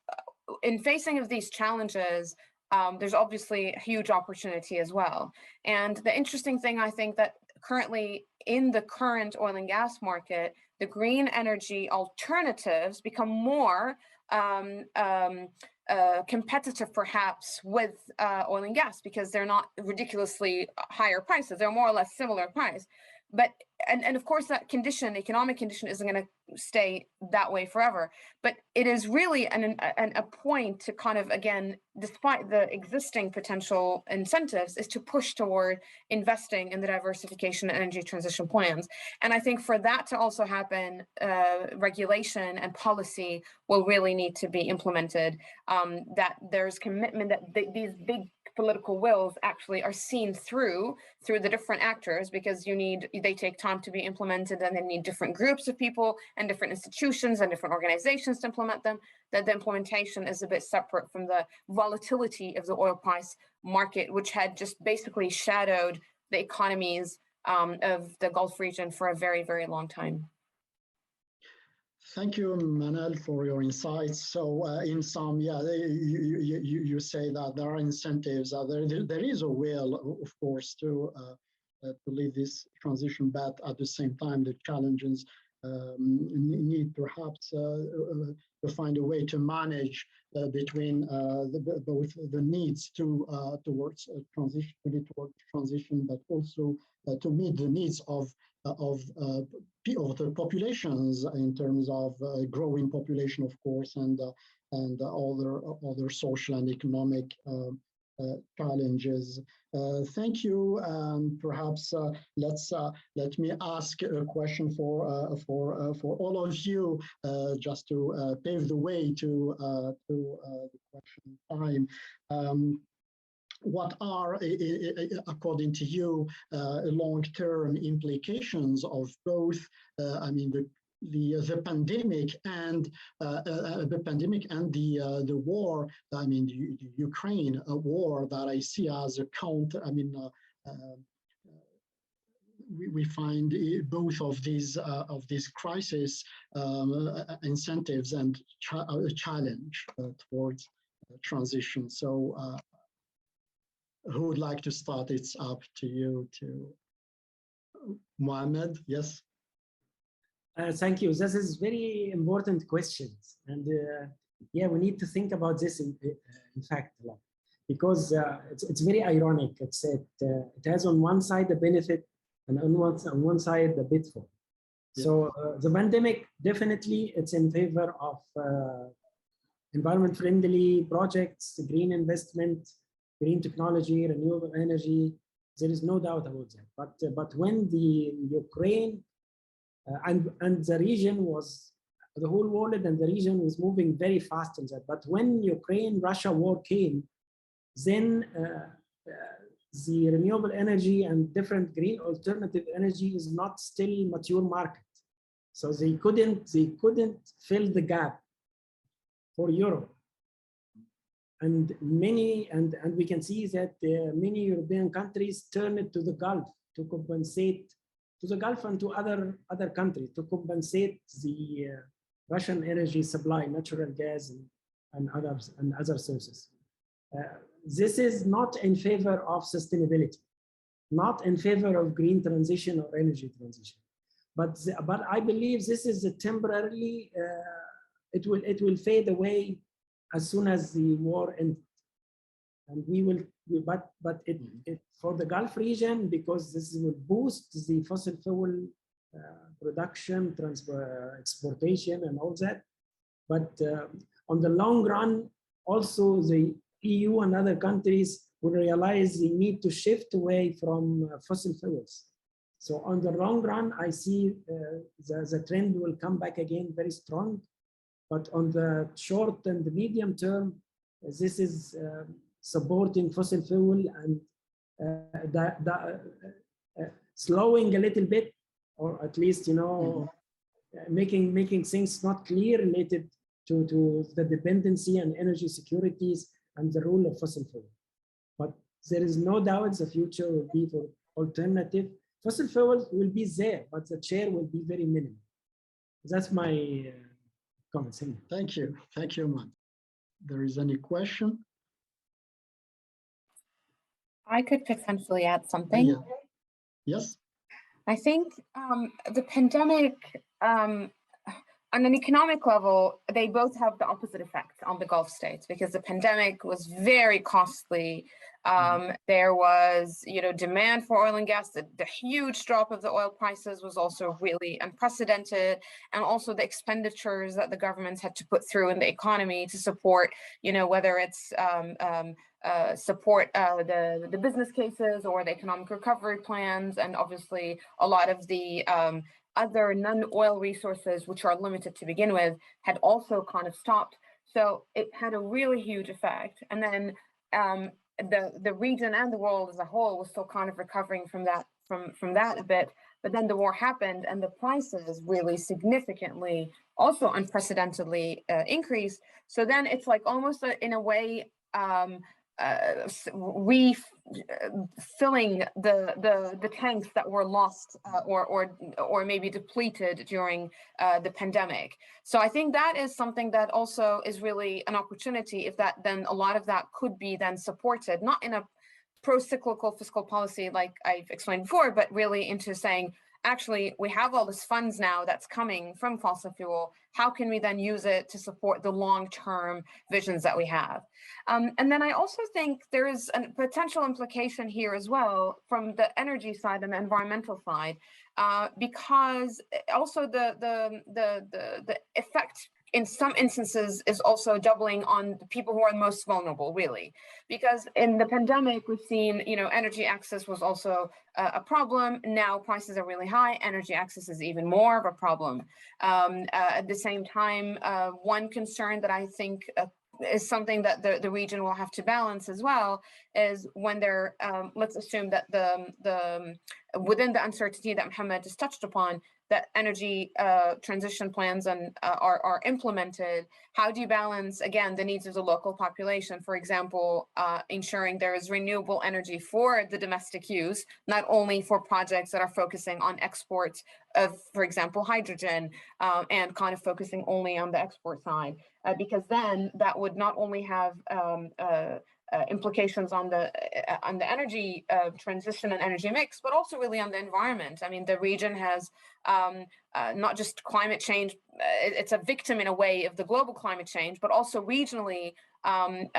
in facing of these challenges, there's obviously a huge opportunity as well. And the interesting thing, I think, that currently in the current oil and gas market, the green energy alternatives become more competitive perhaps with oil and gas, because they're not ridiculously higher prices, they're more or less similar price. But and of course that condition, economic condition, isn't going to stay that way forever. But it is really a point to kind of, again, despite the existing potential incentives, is to push toward investing in the diversification and energy transition plans. And I think for that to also happen, regulation and policy will really need to be implemented. That there's commitment that these big political wills actually are seen through the different actors, because they take time to be implemented, and they need different groups of people and different institutions and different organizations to implement them, that the implementation is a bit separate from the volatility of the oil price market, which had just basically shadowed the economies of the Gulf region for a very, very long time. Thank you, Manal, for your insights. So in sum, yeah, you say that there are incentives. There is a will, of course, to lead this transition, but at the same time, the challenges need perhaps to find a way to manage between both the needs towards transition, but also to meet the needs of the populations in terms of growing population, of course, and other social and economic challenges. Thank you. Perhaps let me ask a question for all of you, just to pave the way to the question time. what are, according to you, long-term implications of both, I mean, the pandemic and the war, I mean, the Ukraine war that I see as a counter, I mean, we find both of these crises incentives and a challenge towards transition. So who would like to start? It's up to you. To Mohammed, yes. Thank you. This is very important questions, and yeah, we need to think about this in fact a lot, because it's very ironic. It has on one side the benefit, and on one side the pitfall. Yeah. So the pandemic, definitely it's in favor of environment-friendly projects, green investment, green technology, renewable energy. There is no doubt about that. But when the Ukraine and the region was, the whole world and the region was moving very fast in that. But when Ukraine-Russia war came, then the renewable energy and different green alternative energy is not still mature market. So they couldn't fill the gap for Europe. And we can see that many European countries turned to the Gulf to compensate, to the Gulf and to other countries to compensate the Russian energy supply, natural gas and other sources. This is not in favor of sustainability, not in favor of green transition or energy transition. But I believe this is a temporarily, it will fade away as soon as the war ends. And but for the Gulf region, because this will boost the fossil fuel production, exportation, and all that. But on the long run, also the EU and other countries will realize they need to shift away from fossil fuels. So on the long run, I see the trend will come back again very strong. But on the short and the medium term, this is supporting fossil fuel and slowing a little bit, or at least, you know, making things not clear related to the dependency and energy securities and the role of fossil fuel. But there is no doubt the future will be for alternative. Fossil fuels will be there, but the share will be very minimal. That's my comments. Thank you. Thank you, man. There is any question? I could potentially add something. Yeah. Yes. I think the pandemic, on an economic level, they both have the opposite effect on the Gulf states, because the pandemic was very costly. There was, you know, demand for oil and gas. The huge drop of the oil prices was also really unprecedented, and also the expenditures that the governments had to put through in the economy to support, you know, whether it's support the business cases or the economic recovery plans, and obviously a lot of the other non-oil resources, which are limited to begin with, had also kind of stopped. So it had a really huge effect. And then the region and the world as a whole was still kind of recovering from that a bit. But then the war happened, and the prices really significantly, also unprecedentedly increased. So then it's like almost in a way, refilling the tanks that were lost or maybe depleted during the pandemic. So I think that is something that also is really an opportunity, if that then a lot of that could be then supported, not in a pro-cyclical fiscal policy like I've explained before, but really into saying, actually, we have all this funds now that's coming from fossil fuel. How can we then use it to support the long-term visions that we have? And then I also think there is a potential implication here as well from the energy side and the environmental side, because also the effect in some instances is also doubling on the people who are most vulnerable, really, because in the pandemic we've seen, you know, energy access was also a problem. Now prices are really high. Energy access is even more of a problem. At the same time, one concern that I think is something that the region will have to balance as well, is when they're, let's assume that within the uncertainty that Mohammed just touched upon, that energy transition plans are implemented, how do you balance, again, the needs of the local population? For example, ensuring there is renewable energy for the domestic use, not only for projects that are focusing on exports of, for example, hydrogen, and kind of focusing only on the export side, because then that would not only have implications on the energy transition and energy mix, but also really on the environment. I mean, the region has not just climate change, it's a victim in a way of the global climate change, but also regionally, our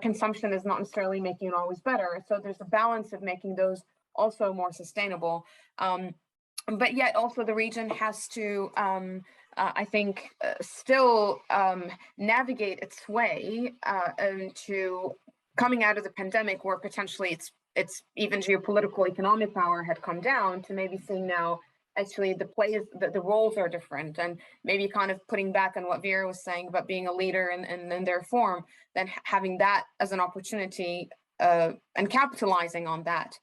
consumption is not necessarily making it always better. So there's a balance of making those also more sustainable. But yet also the region has to, I think, still navigate its way to coming out of the pandemic, where potentially it's even geopolitical economic power had come down, to maybe seeing now actually the roles are different, and maybe kind of putting back on what Vera was saying about being a leader in their form, then having that as an opportunity and capitalizing on that,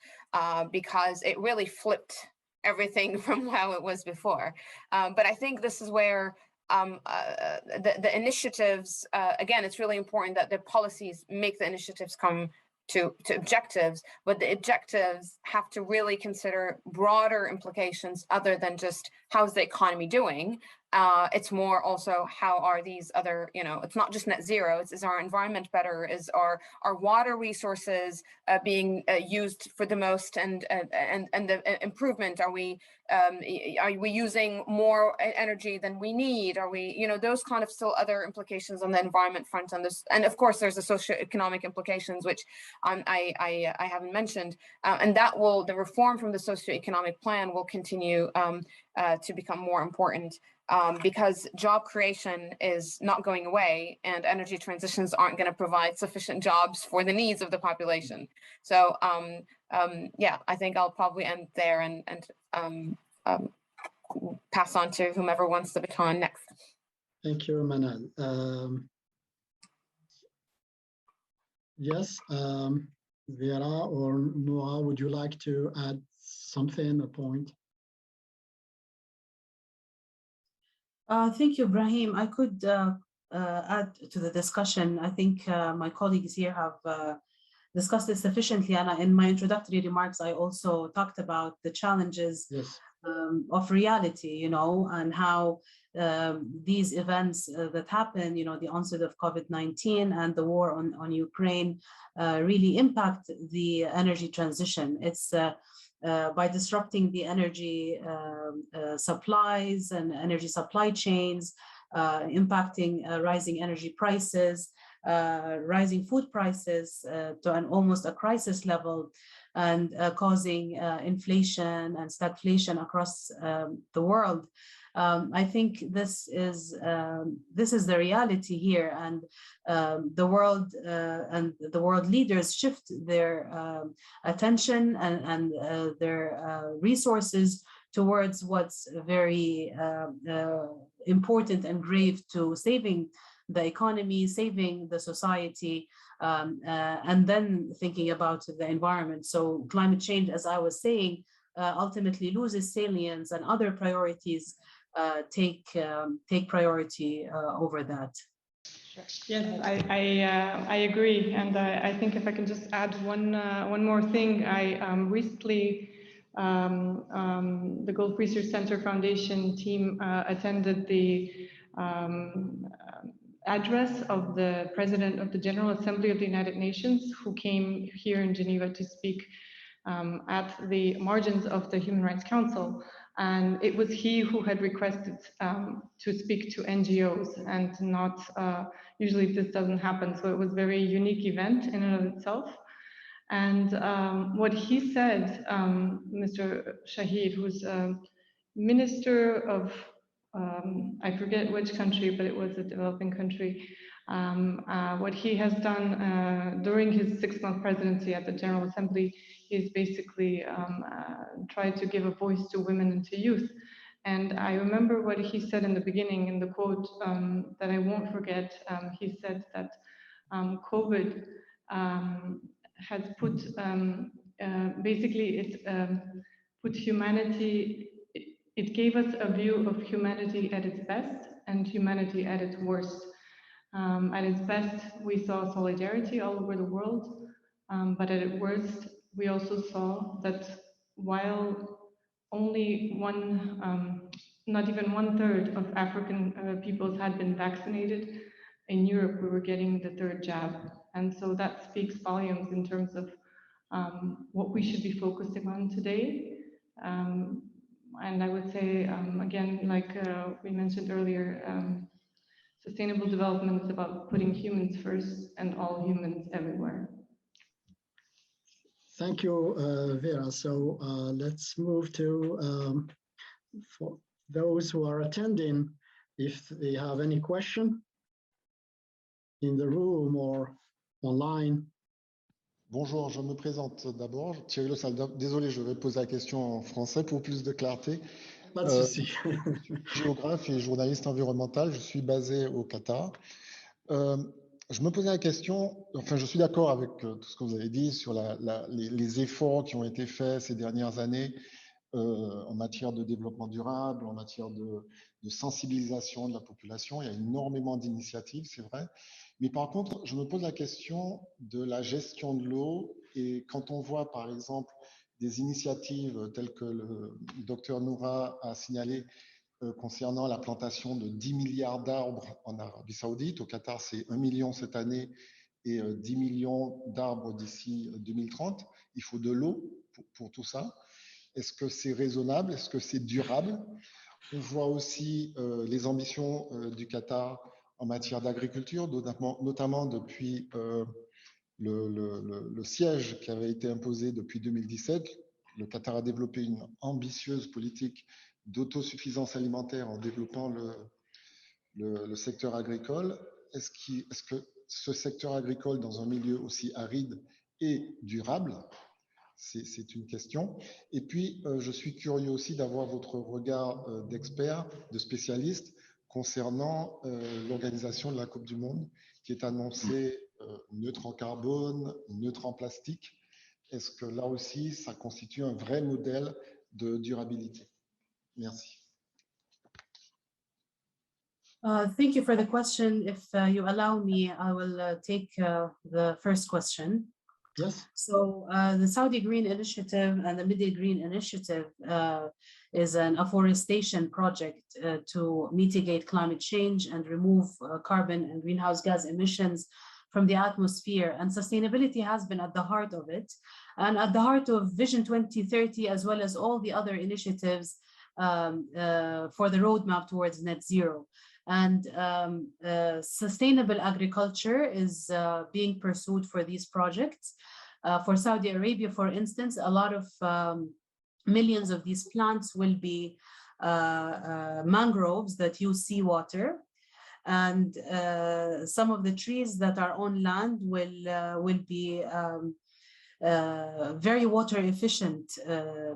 because it really flipped everything from how it was before. But I think this is where the initiatives, again, it's really important that the policies make the initiatives come to objectives, but the objectives have to really consider broader implications other than just how's the economy doing. It's more also how are these other, it's not just net zero, is our environment better, is our water resources being used for the most, and the improvement, are we using more energy than we need, are we, those kind of still other implications on the environment front on this. And of course there's the socioeconomic implications, which I haven't mentioned, and that the reform from the socioeconomic plan will continue to become more important. Because job creation is not going away, and energy transitions aren't going to provide sufficient jobs for the needs of the population. So yeah, I think I'll probably end there and pass on to whomever wants the baton next. Thank you, Manal. Yes, Vera or Noah, would you like to add something, a point? Thank you, Brahim. I could add to the discussion. I think my colleagues here have discussed it sufficiently, and in my introductory remarks, I also talked about the challenges of reality, and how these events that happen, the onset of COVID-19 and the war on Ukraine really impact the energy transition. It's by disrupting the energy supplies and energy supply chains, impacting rising energy prices, rising food prices to almost a crisis level, and causing inflation and stagflation across the world. I think this is the reality here, and the world leaders shift their attention and their resources towards what's very important and grave to saving the economy, saving the society, and then thinking about the environment. So climate change, as I was saying, ultimately loses salience, and other priorities take priority over that. Yes, I agree, and I think if I can just add one more thing, I recently the Gulf Research Center Foundation team attended the address of the President of the General Assembly of the United Nations, who came here in Geneva to speak at the margins of the Human Rights Council. And it was he who had requested to speak to NGOs, and not, usually this doesn't happen. So it was a very unique event in and of itself. And what he said, Mr. Shahid, who's Minister of, I forget which country, but it was a developing country. What he has done during his 6-month presidency at the General Assembly is basically tried to give a voice to women and to youth. And I remember what he said in the beginning in the quote that I won't forget. He said that COVID has put, basically it put humanity, it gave us a view of humanity at its best and humanity at its worst. At its best, we saw solidarity all over the world, but at its worst, we also saw that while only not even 1/3 of African peoples had been vaccinated, in Europe we were getting the 3rd jab. And so that speaks volumes in terms of what we should be focusing on today. And I would say, again, like we mentioned earlier, sustainable development is about putting humans first and all humans everywhere. Thank you, Vera. So let's move to, for those who are attending, if they have any question in the room or online. Bonjour, je me présente d'abord. Thierry Le Salle, désolé, je vais poser la question en français pour plus de clarté. Pas de souci. Géographe et journaliste environnemental, je suis basé au Qatar. Je me posais la question, enfin je suis d'accord avec tout ce que vous avez dit sur les efforts qui ont été faits ces dernières années en matière de développement durable, en matière de sensibilisation de la population. Il y a énormément d'initiatives, c'est vrai. Mais par contre, je me pose la question de la gestion de l'eau. Et quand on voit, par exemple, des initiatives telles que le docteur Noura a signalé concernant la plantation de 10 milliards d'arbres en Arabie Saoudite. Au Qatar, c'est 1 million cette année et 10 millions d'arbres d'ici 2030. Il faut de l'eau pour tout ça. Est-ce que c'est raisonnable? Est-ce que c'est durable? On voit aussi les ambitions du Qatar en matière d'agriculture, notamment depuis le siège qui avait été imposé depuis 2017. Le Qatar a développé une ambitieuse politique d'autosuffisance alimentaire en développant le secteur agricole. Est-ce que ce secteur agricole dans un milieu aussi aride est durable? C'est une question. Et puis, je suis curieux aussi d'avoir votre regard d'expert, de spécialiste concernant l'organisation de la Coupe du Monde qui est annoncée neutre en carbone, neutre en plastique. Est-ce que là aussi, ça constitue un vrai modèle de durabilité? Merci. Thank you for the question. If you allow me, I will take the first question. Yes. So the Saudi Green Initiative and the Middle Green Initiative is an afforestation project to mitigate climate change and remove carbon and greenhouse gas emissions from the atmosphere. And sustainability has been at the heart of it and at the heart of Vision 2030, as well as all the other initiatives for the roadmap towards net zero. And sustainable agriculture is being pursued for these projects. For Saudi Arabia, for instance, a lot of millions of these plants will be mangroves that use seawater. And some of the trees that are on land will be very water efficient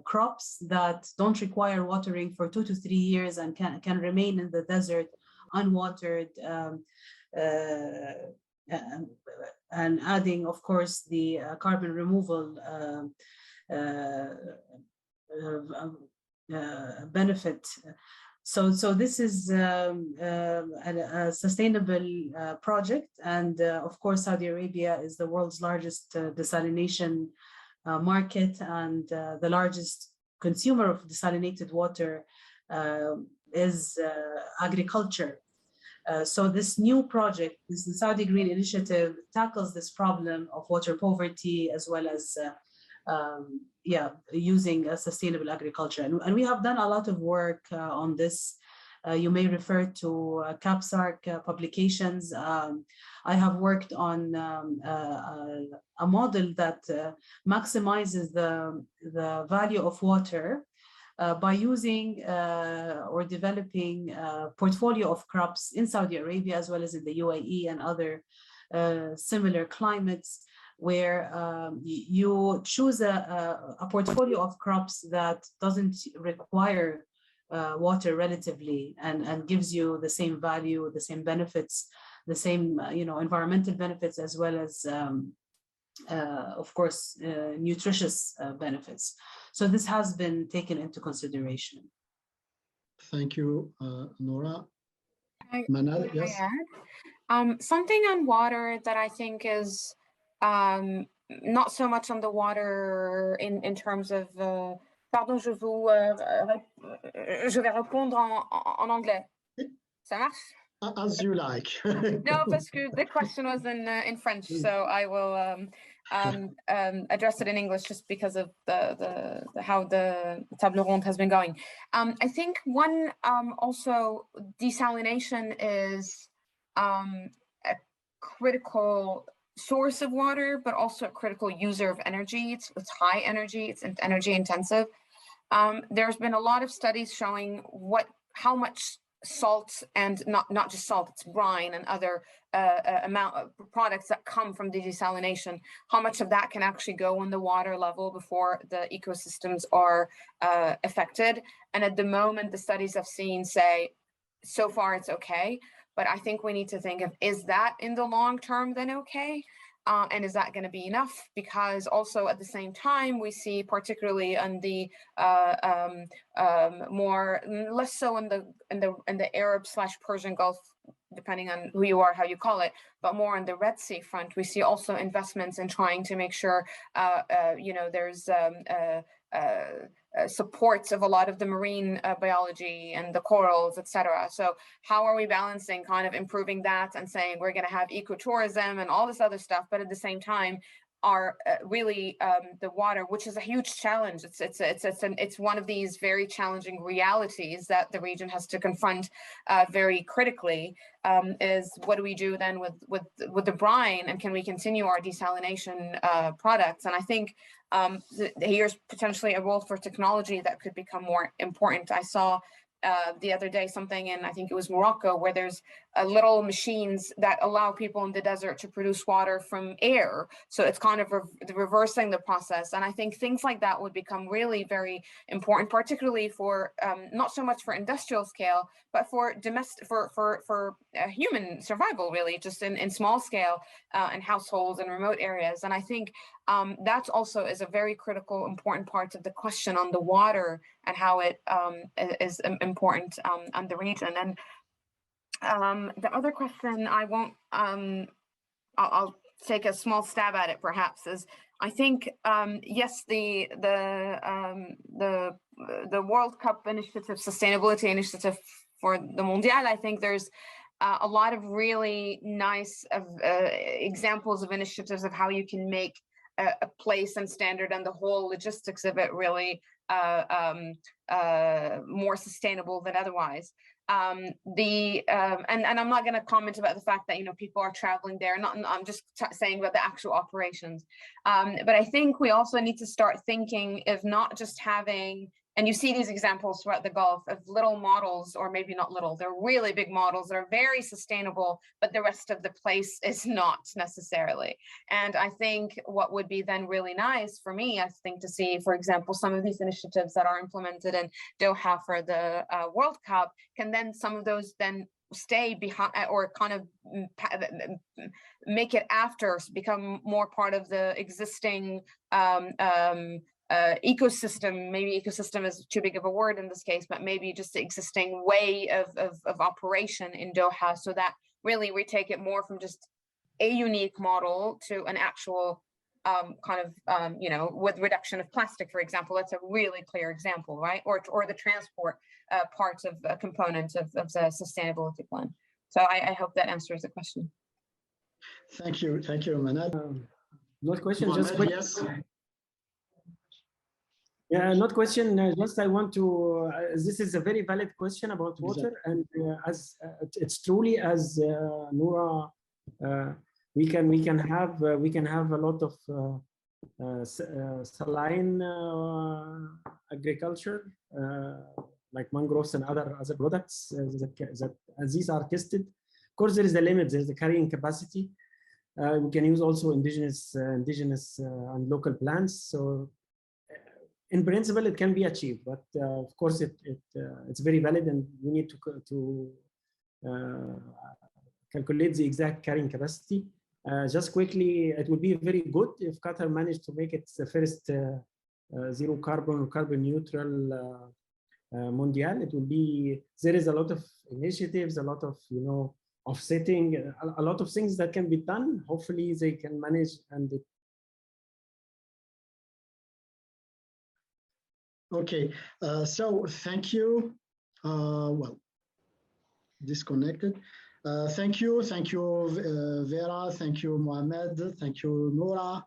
crops that don't require watering for 2 to 3 years and can remain in the desert unwatered, and adding, of course, the carbon removal benefit. So this is a sustainable project, and of course, Saudi Arabia is the world's largest desalination market, and the largest consumer of desalinated water is agriculture. So this new project, this Saudi Green Initiative, tackles this problem of water poverty as well as using a sustainable agriculture. And we have done a lot of work on this. You may refer to CAPSARC publications. I have worked on a model that maximizes the value of water by using or developing a portfolio of crops in Saudi Arabia, as well as in the UAE and other similar climates, where you choose a portfolio of crops that doesn't require water relatively and gives you the same value, the same benefits, the same environmental benefits, as well as of course nutritious benefits. So this has been taken into consideration. Thank you, Nora. Manal, yes. Something on water that I think is not so much on the water in terms of pardon, je vais répondre en anglais. Ça marche? As you like. No, parce que the question was in French, so I will address it in English just because of the how the table ronde has been going. I think one also desalination is a critical source of water, but also a critical user of energy. It's high energy, it's energy intensive. There's been a lot of studies showing how much salt, and not just salt, it's brine and other amount of products that come from the desalination, how much of that can actually go on the water level before the ecosystems are affected. And at the moment, the studies I've seen say, so far it's okay, but I think we need to think of, is that in the long term then okay? And is that going to be enough? Because also at the same time, we see, particularly on the less so in the Arab/Persian Gulf, depending on who you are, how you call it, but more on the Red Sea front, we see also investments in trying to make sure there's supports of a lot of the marine biology and the corals, etc. So how are we balancing kind of improving that and saying we're going to have ecotourism and all this other stuff, but at the same time are really the water, which is a huge challenge. It's one of these very challenging realities that the region has to confront very critically. Is what do we do then with the brine, and can we continue our desalination products? And I think here's potentially a role for technology that could become more important. I saw the other day something in, I think it was Morocco, where there's little machines that allow people in the desert to produce water from air. So it's kind of reversing the process. And I think things like that would become really very important, particularly for not so much for industrial scale, but for domestic, for human survival, really, just in small scale in households and remote areas. And I think that also is a very critical, important part of the question on the water and how it is important on the region. And the other question I won't, I'll take a small stab at it perhaps, is I think, yes, the World Cup initiative, sustainability initiative for the Mondial, I think there's a lot of really nice examples of initiatives of how you can make a place and standard and the whole logistics of it really more sustainable than otherwise. And I'm not going to comment about the fact that people are traveling there. I'm just saying about the actual operations. But I think we also need to start thinking of not just having, and you see these examples throughout the Gulf of little models, or maybe not little, they're really big models that are very sustainable, but the rest of the place is not necessarily. And I think what would be then really nice for me, I think, to see, for example, some of these initiatives that are implemented in Doha for the World Cup, can then some of those then stay behind or kind of make it after, become more part of the existing ecosystem. Maybe ecosystem is too big of a word in this case, but maybe just the existing way of operation in Doha, so that really we take it more from just a unique model to an actual kind of, with reduction of plastic, for example. That's a really clear example, right? Or the transport parts of components of the sustainability plan. So I hope that answers the question. Thank you, Manal. Not question, Mohammed, just yes. Yeah, not question. Just I want to. This is a very valid question about water, and as it's truly as Noura, we can have a lot of saline agriculture, like mangroves and other products that as these are tested. Of course, there is a limit. There is the carrying capacity. We can use also indigenous and local plants. So in principle, it can be achieved, but of course, it's very valid, and we need to calculate the exact carrying capacity. Just quickly, it would be very good if Qatar managed to make it the first zero carbon or carbon neutral mondial. It will be, there is a lot of initiatives, a lot of, offsetting, a lot of things that can be done. Hopefully they can manage. And okay, so thank you. Well, disconnected. Thank you, Vera, thank you, Mohammed, thank you, Noura,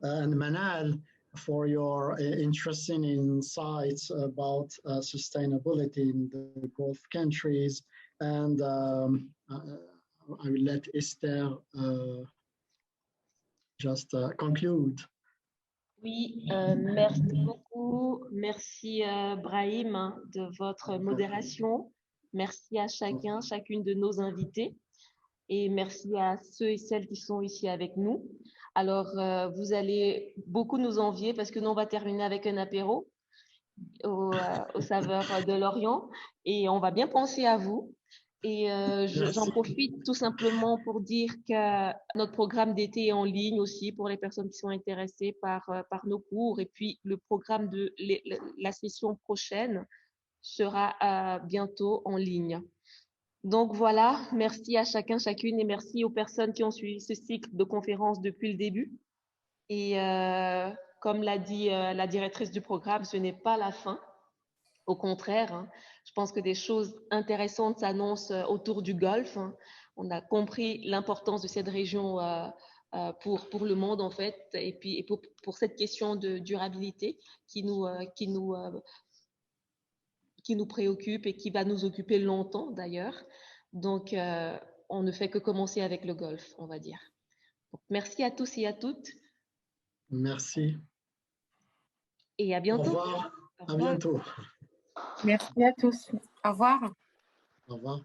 and Manal, for your interesting insights about sustainability in the Gulf countries. And I will let Esther just conclude. Oui, merci beaucoup. Merci Brahim de votre modération. Merci à chacune de nos invités. Et merci à ceux et celles qui sont ici avec nous. Alors, vous allez beaucoup nous envier parce que nous, on va terminer avec un apéro aux saveurs de l'Orient et on va bien penser à vous. Et j'en profite tout simplement pour dire que notre programme d'été est en ligne aussi pour les personnes qui sont intéressées par nos cours. Et puis, le programme de la session prochaine sera bientôt en ligne. Donc voilà, merci à chacune et merci aux personnes qui ont suivi ce cycle de conférences depuis le début. Et comme l'a dit la directrice du programme, ce n'est pas la fin. Au contraire, hein, je pense que des choses intéressantes s'annoncent autour du Golfe. Hein. On a compris l'importance de cette région pour le monde en fait, et puis pour cette question de durabilité qui nous préoccupe et qui va nous occuper longtemps d'ailleurs. Donc, on ne fait que commencer avec le Golfe, on va dire. Donc, merci à tous et à toutes. Merci. Et à bientôt. Au revoir. À bientôt. Merci à tous. Au revoir. Au revoir.